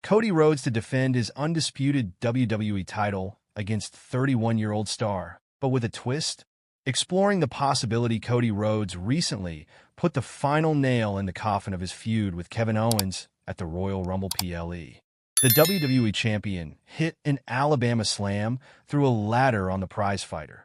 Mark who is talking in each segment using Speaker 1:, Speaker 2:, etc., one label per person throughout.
Speaker 1: Cody Rhodes to defend his undisputed WWE title against 31-year-old star, but with a twist? Exploring the possibility Cody Rhodes recently put the final nail in the coffin of his feud with Kevin Owens at the Royal Rumble Ple. The WWE Champion hit an Alabama slam through a ladder on the prizefighter,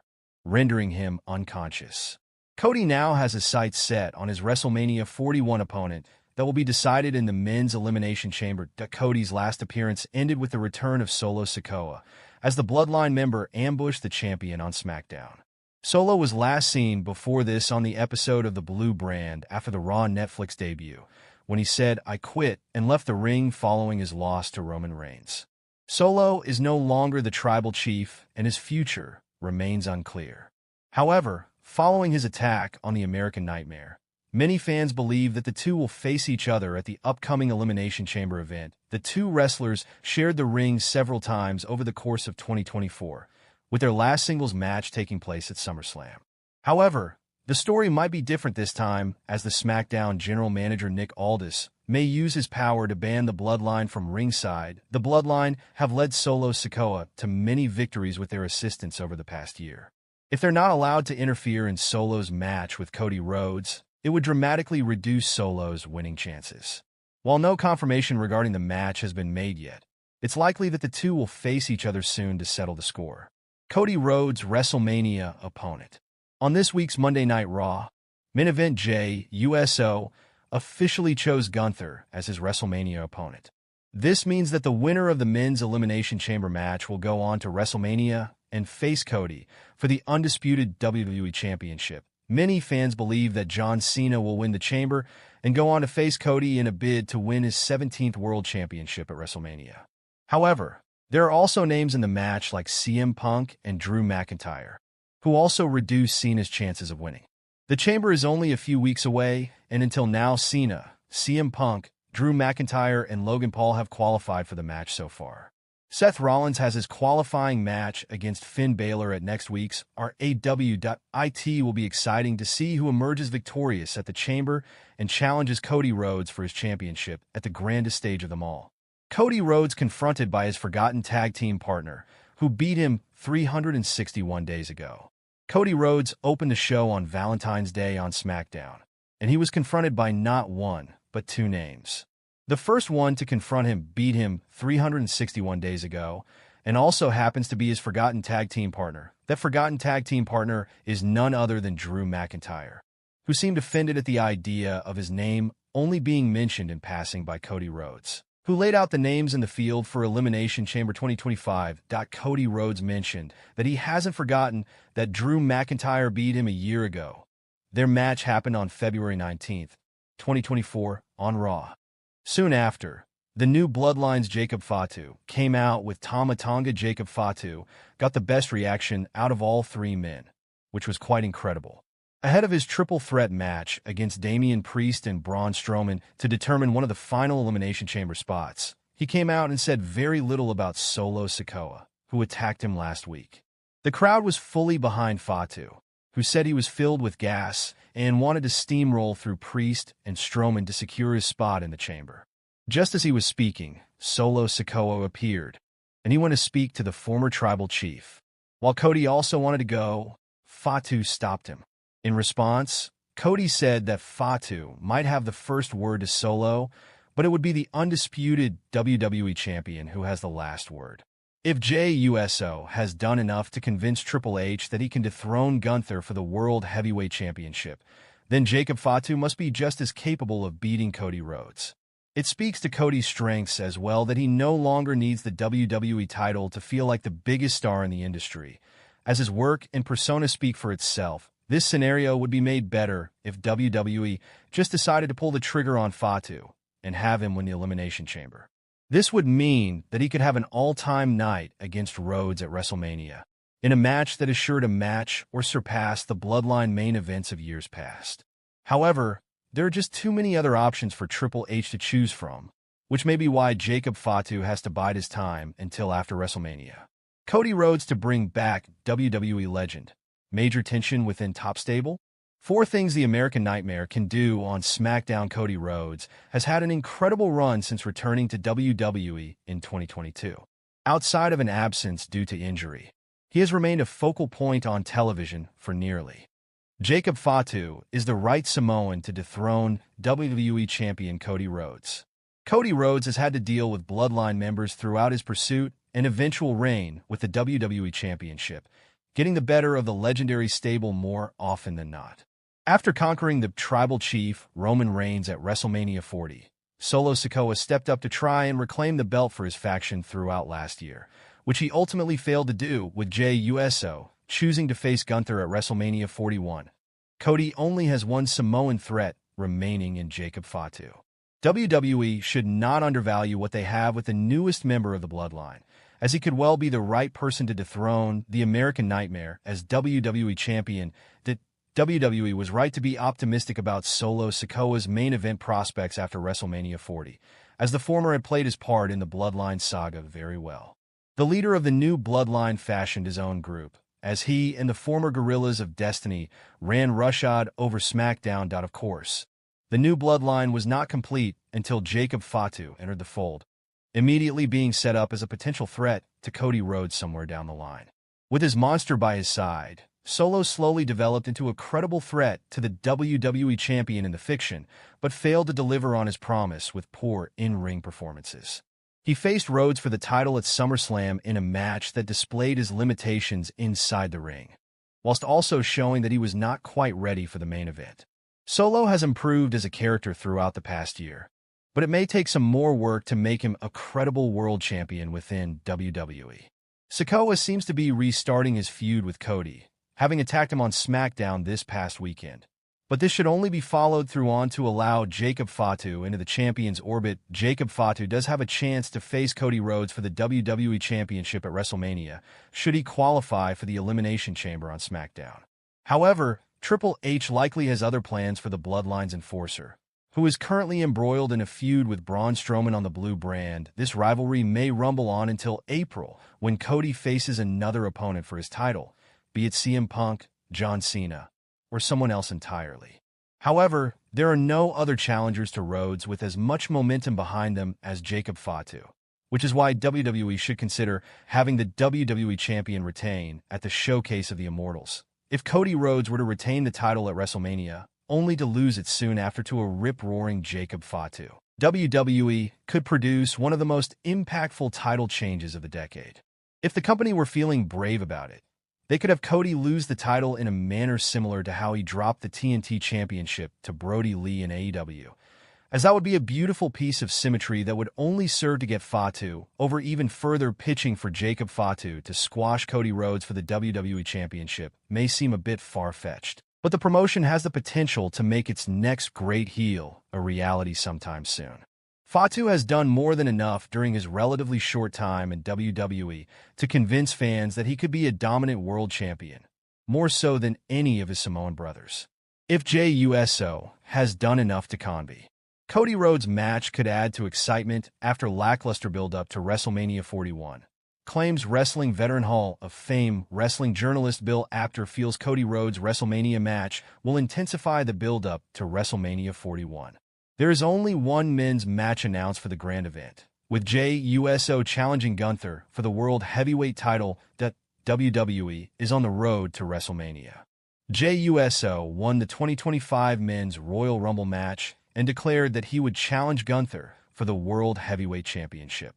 Speaker 1: rendering him unconscious. Cody now has his sights set on his WrestleMania 41 opponent that will be decided in the men's elimination chamber. Cody's last appearance ended with the return of Solo Sikoa, as the Bloodline member ambushed the champion on Smackdown. Solo was last seen before this on the episode of the Blue Brand after the Raw Netflix debut, when he said, "I quit," and left the ring following his loss to Roman Reigns. Solo is no longer the tribal chief, and his future remains unclear. However, following his attack on the American Nightmare, many fans believe that the two will face each other at the upcoming Elimination Chamber event. The two wrestlers shared the ring several times over the course of 2024, with their last singles match taking place at SummerSlam. However, the story might be different this time, as the Smackdown general manager Nick Aldis may use his power to ban the Bloodline from ringside. The Bloodline have led Solo Seekoa to many victories with their assistance over the past year. If they're not allowed to interfere in Solo's match with Cody Rhodes, it would dramatically reduce Solo's winning chances. While no confirmation regarding the match has been made yet, it's likely that the two will face each other soon to settle the score. Cody Rhodes Wrestlemania opponent. On this week's Monday Night Raw, main event JEY USO officially chose Gunther as his WrestleMania opponent. This means that the winner of the men's Elimination Chamber match will go on to WrestleMania and face Cody for the undisputed WWE Championship. Many fans believe that John Cena will win the Chamber and go on to face Cody in a bid to win his 17th World Championship at WrestleMania. However, there are also names in the match like CM Punk and Drew McCayter, who also reduce Cena's chances of winning. The Chamber is only a few weeks away, and until now Cena, CM Punk, Drew McCayter, and Logan Paul have qualified for the match so far. Seth Rollins has his qualifying match against Finn Balor at next week's RAW. It will be exciting to see who emerges victorious at the Chamber and challenges Cody Rhodes for his championship at the grandest stage of them all. Cody Rhodes confronted by his forgotten tag team partner, who beat him 361 days ago. Cody Rhodes opened the show on Valentine's Day on SmackDown, and he was confronted by not one, but two names. The first one to confront him beat him 361 days ago, and also happens to be his forgotten tag team partner. That forgotten tag team partner is none other than Drew McCayter, who seemed offended at the idea of his name only being mentioned in passing by Cody Rhodes, who laid out the names in the field for Elimination Chamber 2025. Cody Rhodes mentioned that he hasn't forgotten that Drew McCayter beat him a year ago. Their match happened on February 19th, 2024, on Raw. Soon after, the new Bloodline's Jacob Fatu came out with Tama Tonga.jacob Fatu, got the best reaction out of all three men, which was quite incredible. Ahead of his triple threat match against Damian Priest and Braun Strowman to determine one of the final Elimination Chamber spots, he came out and said very little about Solo Seekoa, who attacked him last week. The crowd was fully behind Fatu, who said he was filled with gas and wanted to steamroll through Priest and Strowman to secure his spot in the Chamber. Just as he was speaking, Solo Seekoa appeared, and he went to speak to the former tribal chief. While Cody also wanted to go, Fatu stopped him. In response, Cody said that Fatu might have the first word to Solo, but it would be the undisputed WWE Champion who has the last word. If JEY USO has done enough to convince Triple H that he can dethrone Gunther for the World Heavyweight Championship, then Jacob Fatu must be just as capable of beating Cody Rhodes. It speaks to Cody's strengths as well that he no longer needs the WWE title to feel like the biggest star in the industry. As his work and persona speak for itself, this scenario would be made better if WWE just decided to pull the trigger on Fatu and have him win the Elimination Chamber. This would mean that he could have an all-time night against Rhodes at WrestleMania, in a match that is sure to match or surpass the Bloodline main events of years past. However, there are just too many other options for Triple H to choose from, which may be why Jacob Fatu has to bide his time until after WrestleMania. Cody Rhodes to bring back WWE legend. Major tension within top stable? 4 things the American Nightmare can do on SmackDown. Cody Rhodes has had an incredible run since returning to WWE in 2022. Outside of an absence due to injury, he has remained a focal point on television for nearly. Jacob Fatu is the right Samoan to dethrone WWE Champion Cody Rhodes. Cody Rhodes has had to deal with Bloodline members throughout his pursuit and eventual reign with the WWE Championship, getting the better of the legendary stable more often than not. After conquering the tribal chief Roman Reigns at WrestleMania 40, Solo Sikoa stepped up to try and reclaim the belt for his faction throughout last year, which he ultimately failed to do, with JEY USO choosing to face Gunther at WrestleMania 41. Cody only has one Samoan threat remaining in Jacob Fatu. WWE should not undervalue what they have with the newest member of the Bloodline, as he could well be the right person to dethrone the American Nightmare as WWE Champion. That WWE was right to be optimistic about Solo Sikoa's main event prospects after WrestleMania 40, as the former had played his part in the Bloodline saga very well. The leader of the new Bloodline fashioned his own group, as he and the former Guerrillas of Destiny ran roughshod over Smackdown. Of course, the new Bloodline was not complete until Jacob Fatu entered the fold, immediately being set up as a potential threat to Cody Rhodes somewhere down the line. With his monster by his side, Solo slowly developed into a credible threat to the WWE Champion in the fiction, but failed to deliver on his promise with poor in-ring performances. He faced Rhodes for the title at SummerSlam in a match that displayed his limitations inside the ring, whilst also showing that he was not quite ready for the main event. Solo has improved as a character throughout the past year, but it may take some more work to make him a credible world champion within WWE. Sikoa seems to be restarting his feud with Cody, having attacked him on SmackDown this past weekend. But this should only be followed through on to allow Jacob Fatu into the champion's orbit. Jacob Fatu does have a chance to face Cody Rhodes for the WWE Championship at WrestleMania, should he qualify for the Elimination Chamber on SmackDown. However, Triple H likely has other plans for the Bloodline's enforcer, who is currently embroiled in a feud with Braun Strowman on the Blue brand. This rivalry may rumble on until April, when Cody faces another opponent for his title, be it CM Punk, John Cena, or someone else entirely. However, there are no other challengers to Rhodes with as much momentum behind them as Jacob Fatu, which is why WWE should consider having the WWE Champion retain at the Showcase of the Immortals. If Cody Rhodes were to retain the title at WrestleMania, only to lose it soon after to a rip-roaring Jacob Fatu, WWE could produce one of the most impactful title changes of the decade. If the company were feeling brave about it, they could have Cody lose the title in a manner similar to how he dropped the TNT Championship to Brody Lee in AEW, as that would be a beautiful piece of symmetry that would only serve to get Fatu over. Even further, pitching for Jacob Fatu to squash Cody Rhodes for the WWE Championship may seem a bit far-fetched, but the promotion has the potential to make its next great heel a reality sometime soon. Fatu has done more than enough during his relatively short time in WWE to convince fans that he could be a dominant world champion, more so than any of his Samoan brothers. If JEY USO has done enough to convey, Cody Rhodes' match could add to excitement after lackluster build-up to WrestleMania 41. Claims Wrestling Veteran Hall of Fame wrestling journalist Bill Apter feels Cody Rhodes' WrestleMania match will intensify the build-up to WrestleMania 41. There is only one men's match announced for the grand event, with JEY USO challenging Gunther for the World Heavyweight title. That WWE is on the road to WrestleMania. JEY USO won the 2025 Men's Royal Rumble match and declared that he would challenge Gunther for the World Heavyweight Championship.